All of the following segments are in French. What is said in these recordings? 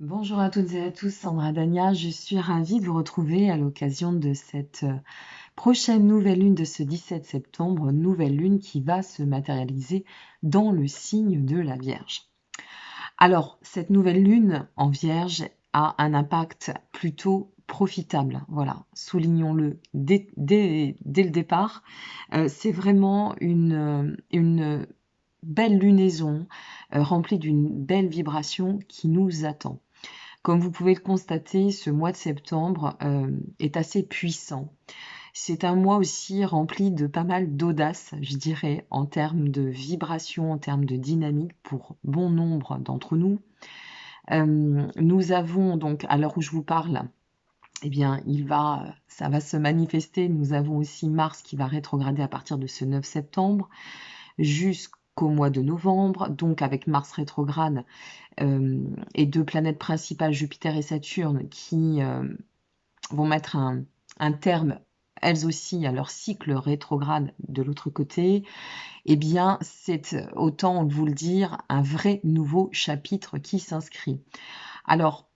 Bonjour à toutes et à tous, Sandra Dania, je suis ravie de vous retrouver à l'occasion de cette prochaine nouvelle lune de ce 17 septembre, nouvelle lune qui va se matérialiser dans le signe de la Vierge. Alors, cette nouvelle lune en Vierge a un impact plutôt profitable, voilà, soulignons-le dès le départ. C'est vraiment une belle lunaison remplie d'une belle vibration qui nous attend. Comme vous pouvez le constater, ce mois de septembre est assez puissant. C'est un mois aussi rempli de pas mal d'audace, je dirais, en termes de vibration, en termes de dynamique pour bon nombre d'entre nous. Nous avons donc, à l'heure où je vous parle, eh bien, ça va se manifester. Nous avons aussi Mars qui va rétrograder à partir de ce 9 septembre jusqu'au mois de novembre. Donc, avec Mars rétrograde, et deux planètes principales, Jupiter et Saturne, qui vont mettre un terme, elles aussi, à leur cycle rétrograde de l'autre côté, eh bien, c'est, autant vous le dire, un vrai nouveau chapitre qui s'inscrit. Alors,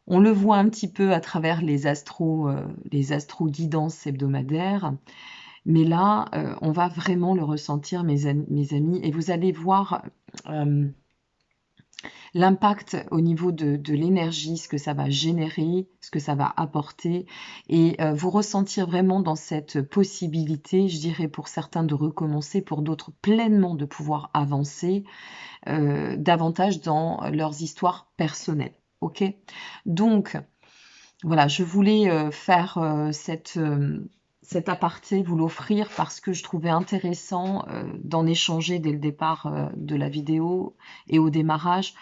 on le voit un petit peu à travers les astro-guidances hebdomadaires, mais là, on va vraiment le ressentir, mes amis, et vous allez voir l'impact au niveau de l'énergie, ce que ça va générer, ce que ça va apporter, et vous ressentir vraiment dans cette possibilité, je dirais pour certains de recommencer, pour d'autres pleinement de pouvoir avancer davantage dans leurs histoires personnelles. Ok. Donc voilà, je voulais faire cet aparté, vous l'offrir parce que je trouvais intéressant d'en échanger dès le départ de la vidéo et au démarrage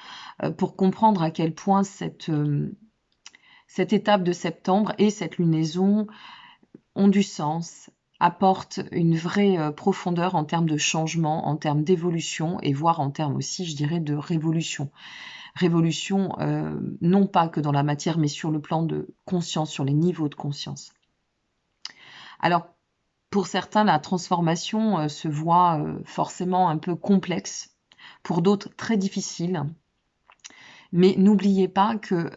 pour comprendre à quel point cette étape de septembre et cette lunaison ont du sens, apportent une vraie profondeur en termes de changement, en termes d'évolution et voire en termes aussi, je dirais, de révolution. Révolution, non pas que dans la matière, mais sur le plan de conscience, sur les niveaux de conscience. Alors, pour certains, la transformation se voit forcément un peu complexe, pour d'autres très difficile. Mais n'oubliez pas que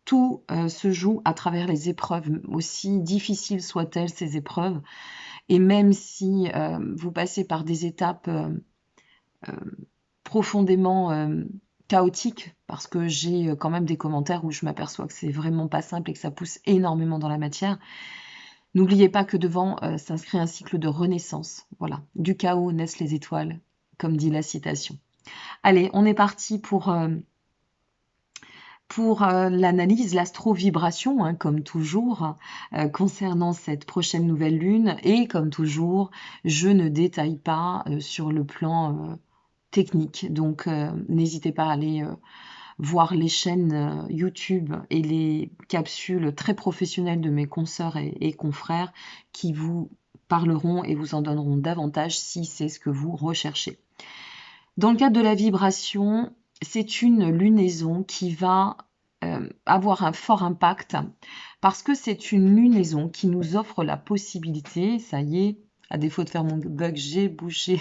tout se joue à travers les épreuves, aussi difficiles soient-elles ces épreuves. Et même si vous passez par des étapes profondément chaotiques, parce que j'ai quand même des commentaires où je m'aperçois que c'est vraiment pas simple et que ça pousse énormément dans la matière, n'oubliez pas que devant s'inscrit un cycle de renaissance. Voilà, du chaos naissent les étoiles, comme dit la citation. Allez, on est parti pour l'analyse, l'astro-vibration, hein, comme toujours, concernant cette prochaine nouvelle lune. Et comme toujours, je ne détaille pas sur le plan technique. Donc, n'hésitez pas à aller voir les chaînes YouTube et les capsules très professionnelles de mes consoeurs et confrères qui vous parleront et vous en donneront davantage si c'est ce que vous recherchez. Dans le cadre de la vibration, c'est une lunaison qui va avoir un fort impact parce que c'est une lunaison qui nous offre la possibilité, ça y est, à défaut de faire mon bug, j'ai bougé,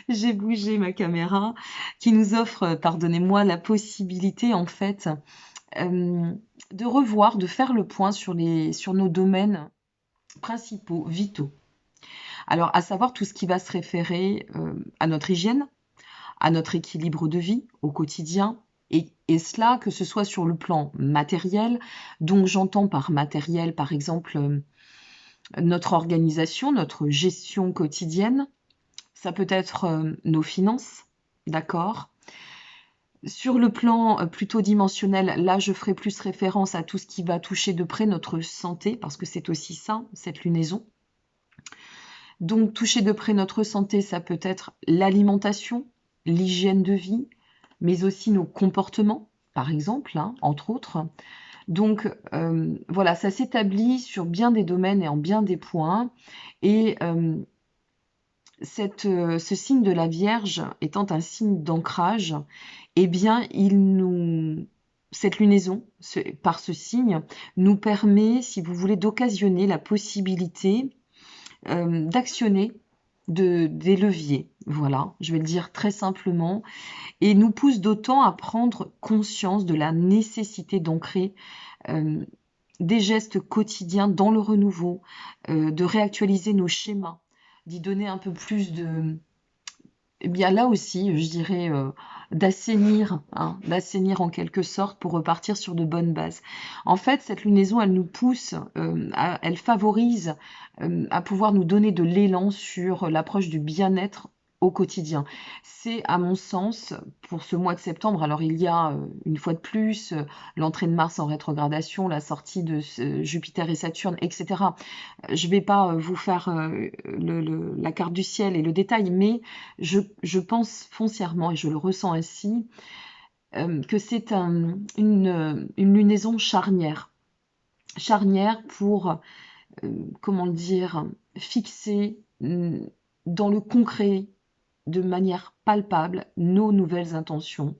j'ai bougé ma caméra, qui nous offre, pardonnez-moi, la possibilité en fait de revoir, de faire le point sur nos domaines principaux, vitaux. Alors, à savoir tout ce qui va se référer à notre hygiène, à notre équilibre de vie au quotidien, et cela que ce soit sur le plan matériel, donc j'entends par matériel par exemple notre organisation, notre gestion quotidienne, ça peut être nos finances, d'accord. Sur le plan plutôt dimensionnel, là je ferai plus référence à tout ce qui va toucher de près notre santé, parce que c'est aussi ça, cette lunaison. Donc toucher de près notre santé, ça peut être l'alimentation, l'hygiène de vie, mais aussi nos comportements, par exemple, hein, entre autres. Donc voilà, ça s'établit sur bien des domaines et en bien des points. Et ce signe de la Vierge étant un signe d'ancrage, eh bien, cette lunaison, par ce signe, nous permet, si vous voulez, d'occasionner la possibilité d'actionner des leviers, voilà, je vais le dire très simplement, et nous pousse d'autant à prendre conscience de la nécessité d'ancrer euh, des gestes quotidiens dans le renouveau, de réactualiser nos schémas, d'y donner un peu plus de, eh bien là aussi, je dirais, d'assainir, hein, d'assainir en quelque sorte pour repartir sur de bonnes bases. En fait, cette lunaison, elle nous pousse, elle favorise à pouvoir nous donner de l'élan sur l'approche du bien-être au quotidien. C'est, à mon sens, pour ce mois de septembre, alors il y a, une fois de plus, l'entrée de Mars en rétrogradation, la sortie de Jupiter et Saturne, etc. Je ne vais pas vous faire la carte du ciel et le détail, mais je pense foncièrement, et je le ressens ainsi, que c'est une lunaison charnière. Charnière pour, comment le dire, fixer dans le concret, de manière palpable, nos nouvelles intentions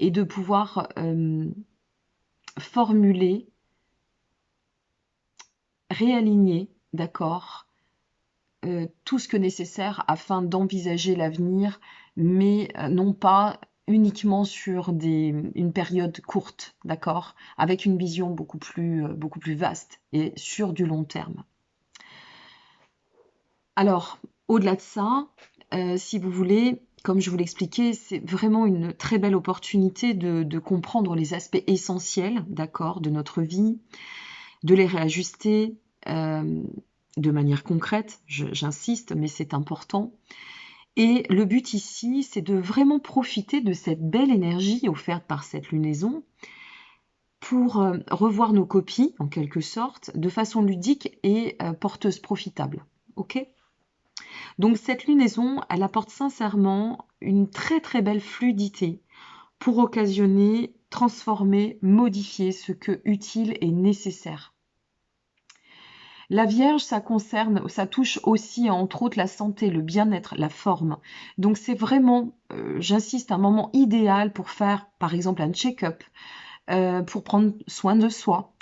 et de pouvoir formuler, réaligner, d'accord, tout ce que nécessaire afin d'envisager l'avenir, mais non pas uniquement sur une période courte, d'accord, avec une vision beaucoup plus vaste et sur du long terme. Alors, au-delà de ça, si vous voulez, comme je vous l'expliquais, c'est vraiment une très belle opportunité de comprendre les aspects essentiels, d'accord, de notre vie, de les réajuster de manière concrète, j'insiste, mais c'est important. Et le but ici, c'est de vraiment profiter de cette belle énergie offerte par cette lunaison pour revoir nos copies, en quelque sorte, de façon ludique et porteuse profitable. Ok? Donc cette lunaison, elle apporte sincèrement une très très belle fluidité pour occasionner, transformer, modifier ce que utile et nécessaire. La Vierge, ça touche aussi entre autres la santé, le bien-être, la forme. Donc c'est vraiment, j'insiste, un moment idéal pour faire par exemple un check-up, pour prendre soin de soi,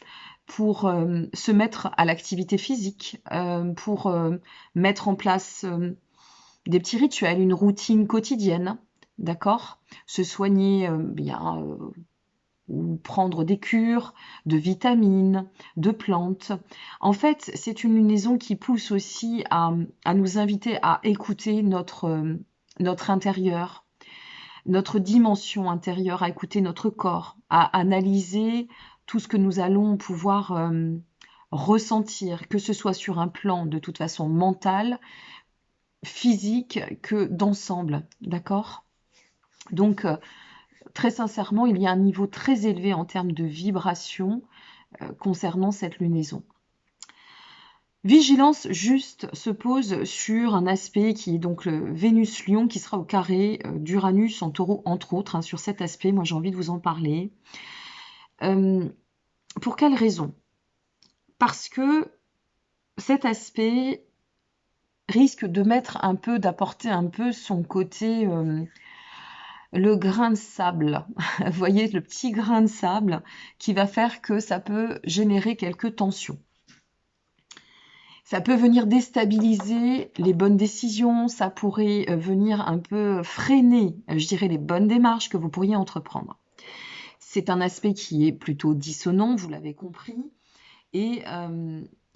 pour se mettre à l'activité physique, pour mettre en place des petits rituels, une routine quotidienne, d'accord? Se soigner bien, ou prendre des cures de vitamines, de plantes. En fait, c'est une lunaison qui pousse aussi à nous inviter à écouter notre intérieur, notre dimension intérieure, à écouter notre corps, à analyser tout ce que nous allons pouvoir ressentir, que ce soit sur un plan de toute façon mental, physique, que d'ensemble, d'accord? Donc, très sincèrement, il y a un niveau très élevé en termes de vibration concernant cette lunaison. Vigilance juste se pose sur un aspect qui est donc le Vénus-Lion qui sera au carré d'Uranus en taureau, entre autres. Hein, sur cet aspect, moi j'ai envie de vous en parler. Pour quelle raison? Parce que cet aspect risque de d'apporter un peu son côté, le grain de sable. Vous voyez, le petit grain de sable qui va faire que ça peut générer quelques tensions. Ça peut venir déstabiliser les bonnes décisions, ça pourrait venir un peu freiner, je dirais, les bonnes démarches que vous pourriez entreprendre. C'est un aspect qui est plutôt dissonant, vous l'avez compris, et,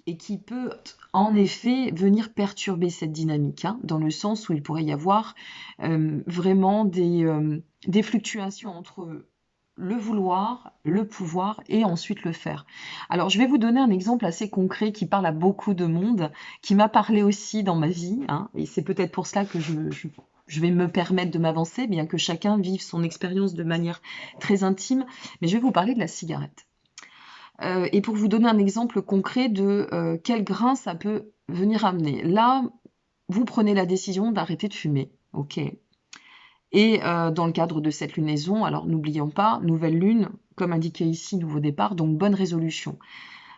et qui peut en effet venir perturber cette dynamique, hein, dans le sens où il pourrait y avoir vraiment des fluctuations entre le vouloir, le pouvoir et ensuite le faire. Alors, je vais vous donner un exemple assez concret qui parle à beaucoup de monde, qui m'a parlé aussi dans ma vie, hein, et c'est peut-être pour cela que je vais me permettre de m'avancer, bien que chacun vive son expérience de manière très intime, mais je vais vous parler de la cigarette. Et pour vous donner un exemple concret de quel grain ça peut venir amener. Là, vous prenez la décision d'arrêter de fumer, ok. Et dans le cadre de cette lunaison, alors n'oublions pas, nouvelle lune, comme indiqué ici, nouveau départ, donc bonne résolution.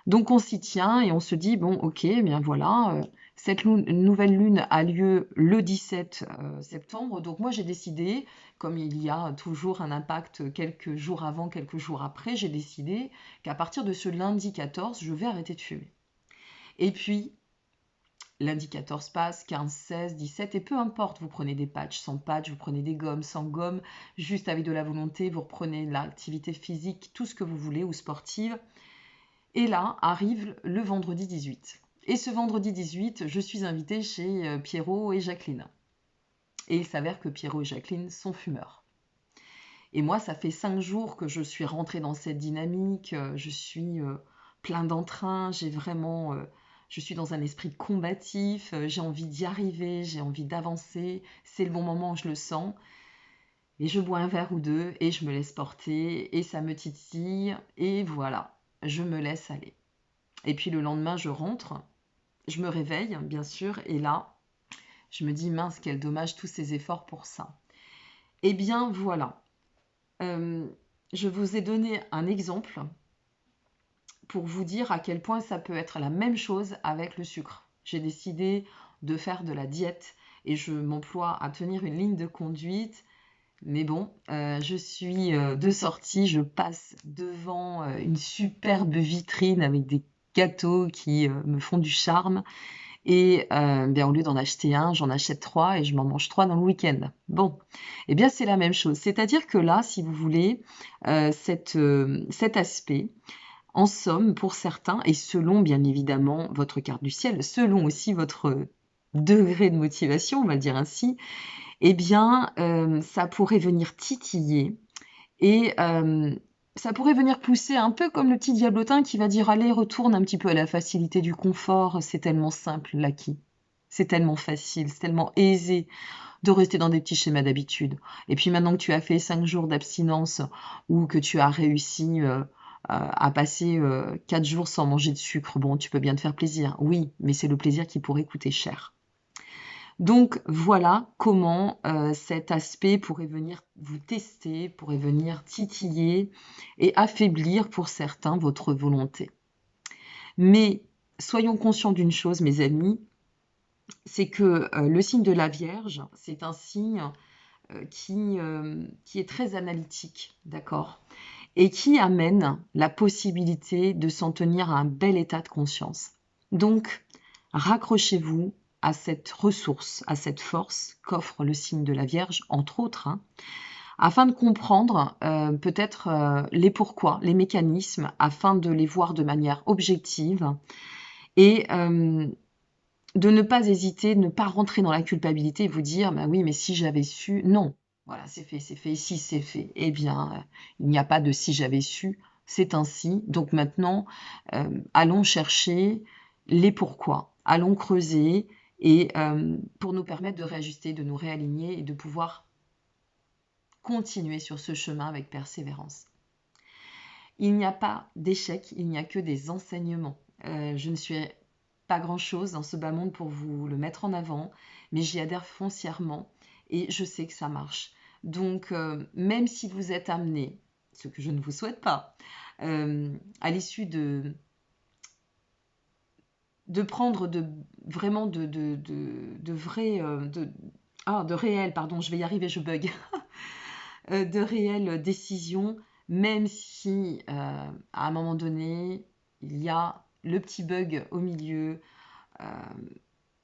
Donc on s'y tient et on se dit, bon ok, eh bien voilà, cette nouvelle lune a lieu le 17 septembre, donc moi j'ai décidé, comme il y a toujours un impact quelques jours avant, quelques jours après, j'ai décidé qu'à partir de ce lundi 14, je vais arrêter de fumer. Et puis, l'indicateur se passe, 15, 16, 17, et peu importe, vous prenez des patchs, sans patch, vous prenez des gommes, sans gomme, juste avec de la volonté, vous reprenez l'activité physique, tout ce que vous voulez, ou sportive. Et là arrive le vendredi 18. Et ce vendredi 18, je suis invitée chez Pierrot et Jacqueline. Et il s'avère que Pierrot et Jacqueline sont fumeurs. Et moi, ça fait 5 jours que je suis rentrée dans cette dynamique, je suis plein d'entrain, je suis dans un esprit combatif, j'ai envie d'y arriver, j'ai envie d'avancer, c'est le bon moment, je le sens. Et je bois un verre ou deux et je me laisse porter et ça me titille et voilà, je me laisse aller. Et puis le lendemain, je rentre, je me réveille, bien sûr, et là, je me dis, mince, quel dommage, tous ces efforts pour ça. Eh bien, voilà. Euh, je vous ai donné un exemple pour vous dire à quel point ça peut être la même chose avec le sucre. J'ai décidé de faire de la diète et je m'emploie à tenir une ligne de conduite. Mais bon, je suis de sortie, je passe devant une superbe vitrine avec des gâteaux qui me font du charme. Et bien, au lieu d'en acheter un, j'en achète 3 et je m'en mange 3 dans le week-end. Bon, eh bien c'est la même chose. C'est-à-dire que là, si vous voulez, cet aspect, en somme, pour certains, et selon bien évidemment votre carte du ciel, selon aussi votre degré de motivation, on va le dire ainsi, eh bien ça pourrait venir titiller et ça pourrait venir pousser un peu comme le petit diablotin qui va dire allez, retourne un petit peu à la facilité du confort, c'est tellement simple l'acquis. C'est tellement facile, c'est tellement aisé de rester dans des petits schémas d'habitude. Et puis maintenant que tu as fait 5 jours d'abstinence ou que tu as réussi à passer 4 jours sans manger de sucre, bon, tu peux bien te faire plaisir. Oui, mais c'est le plaisir qui pourrait coûter cher. Donc voilà comment cet aspect pourrait venir vous tester, pourrait venir titiller et affaiblir pour certains votre volonté. Mais soyons conscients d'une chose, mes amis, c'est que le signe de la Vierge, c'est un signe qui est très analytique, d'accord? Et qui amène la possibilité de s'en tenir à un bel état de conscience. Donc, raccrochez-vous à cette ressource, à cette force qu'offre le signe de la Vierge, entre autres, hein, afin de comprendre peut-être les pourquoi, les mécanismes, afin de les voir de manière objective et de ne pas hésiter, de ne pas rentrer dans la culpabilité et vous dire bah oui, mais si j'avais su, non. Voilà, c'est fait, c'est fait. Si c'est fait, eh bien, il n'y a pas de si j'avais su, c'est ainsi. Donc maintenant, allons chercher les pourquoi, allons creuser et pour nous permettre de réajuster, de nous réaligner et de pouvoir continuer sur ce chemin avec persévérance. Il n'y a pas d'échec, il n'y a que des enseignements. Je ne suis pas grand-chose dans ce bas monde pour vous le mettre en avant, mais j'y adhère foncièrement et je sais que ça marche. Donc, même si vous êtes amené, ce que je ne vous souhaite pas, à l'issue de prendre vraiment de vrais, de réels, pardon, je vais y arriver, je bug, de réelles décisions, même si à un moment donné, il y a le petit bug au milieu, euh,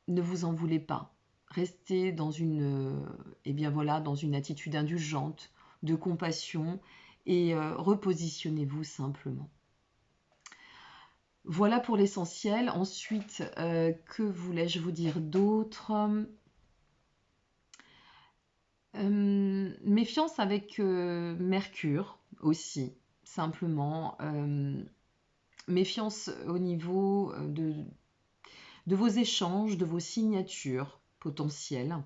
ne vous en voulez pas. Restez dans eh bien voilà, dans une attitude indulgente, de compassion et repositionnez-vous simplement. Voilà pour l'essentiel. Ensuite, que voulais-je vous dire d'autre? Méfiance avec Mercure aussi, simplement. Méfiance au niveau de vos échanges, de vos signatures potentielles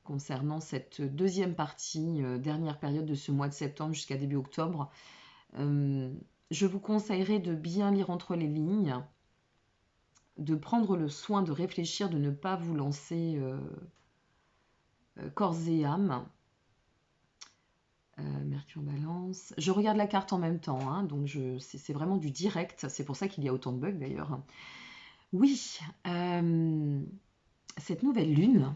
concernant cette deuxième partie, dernière période de ce mois de septembre jusqu'à début octobre. Je vous conseillerais de bien lire entre les lignes, de prendre le soin de réfléchir, de ne pas vous lancer corps et âme. Mercure Balance. Je regarde la carte en même temps, hein, donc c'est vraiment du direct. C'est pour ça qu'il y a autant de bugs d'ailleurs. Oui, cette nouvelle lune,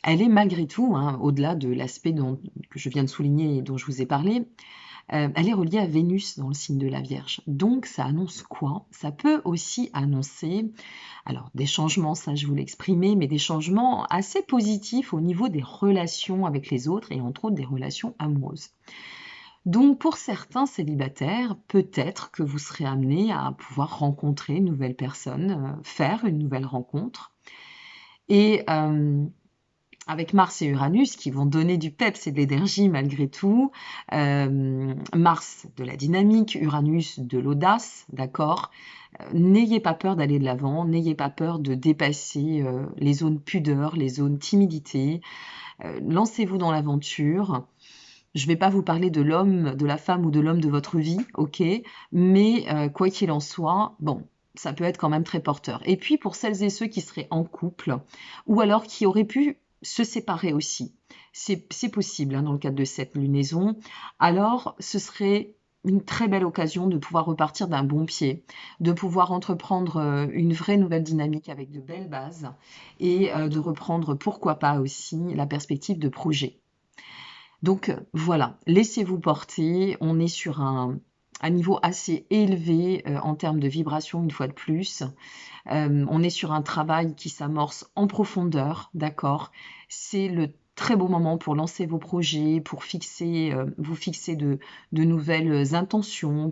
elle est malgré tout, hein, au-delà de l'aspect que je viens de souligner et dont je vous ai parlé, elle est reliée à Vénus dans le signe de la Vierge. Donc ça annonce quoi? Ça peut aussi annoncer, alors des changements, ça je vous l'ai exprimé, mais des changements assez positifs au niveau des relations avec les autres et entre autres des relations amoureuses. Donc pour certains célibataires, peut-être que vous serez amené à pouvoir rencontrer une nouvelle personne, faire une nouvelle rencontre. Et avec Mars et Uranus qui vont donner du peps et de l'énergie malgré tout. Mars de la dynamique, Uranus de l'audace, d'accord. N'ayez pas peur d'aller de l'avant, n'ayez pas peur de dépasser les zones pudeur, les zones timidité. Lancez-vous dans l'aventure. Je ne vais pas vous parler de l'homme, de la femme ou de l'homme de votre vie, ok, mais quoi qu'il en soit, bon, ça peut être quand même très porteur. Et puis pour celles et ceux qui seraient en couple, ou alors qui auraient pu se séparer aussi, c'est possible hein, dans le cadre de cette lunaison, alors ce serait une très belle occasion de pouvoir repartir d'un bon pied, de pouvoir entreprendre une vraie nouvelle dynamique avec de belles bases et de reprendre, pourquoi pas aussi, la perspective de projet. Donc voilà, laissez-vous porter, on est sur un niveau assez élevé en termes de vibration une fois de plus. On est sur un travail qui s'amorce en profondeur, d'accord. C'est le très beau moment pour lancer vos projets, pour vous fixer de nouvelles intentions,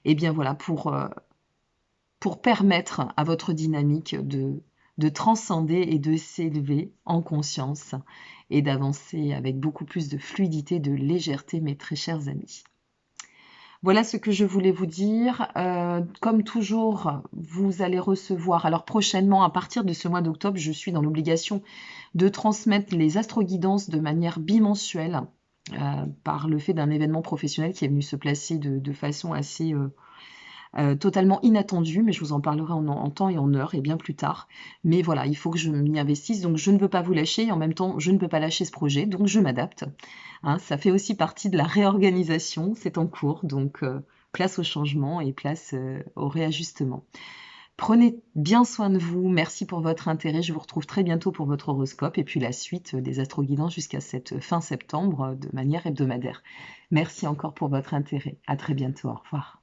eh bien voilà, pour permettre à votre dynamique de transcender et de s'élever en conscience et d'avancer avec beaucoup plus de fluidité, de légèreté, mes très chers amis. Voilà ce que je voulais vous dire. Comme toujours, vous allez recevoir, alors prochainement, à partir de ce mois d'octobre, je suis dans l'obligation de transmettre les astroguidances de manière bimensuelle par le fait d'un événement professionnel qui est venu se placer de façon assez totalement inattendue, mais je vous en parlerai en temps et en heure et bien plus tard. Mais voilà, il faut que je m'y investisse, donc je ne veux pas vous lâcher et en même temps, je ne peux pas lâcher ce projet, donc je m'adapte. Hein, ça fait aussi partie de la réorganisation, c'est en cours, donc place au changement et place au réajustement. Prenez bien soin de vous, merci pour votre intérêt, je vous retrouve très bientôt pour votre horoscope et puis la suite des astroguidants jusqu'à cette fin septembre de manière hebdomadaire. Merci encore pour votre intérêt, à très bientôt, au revoir.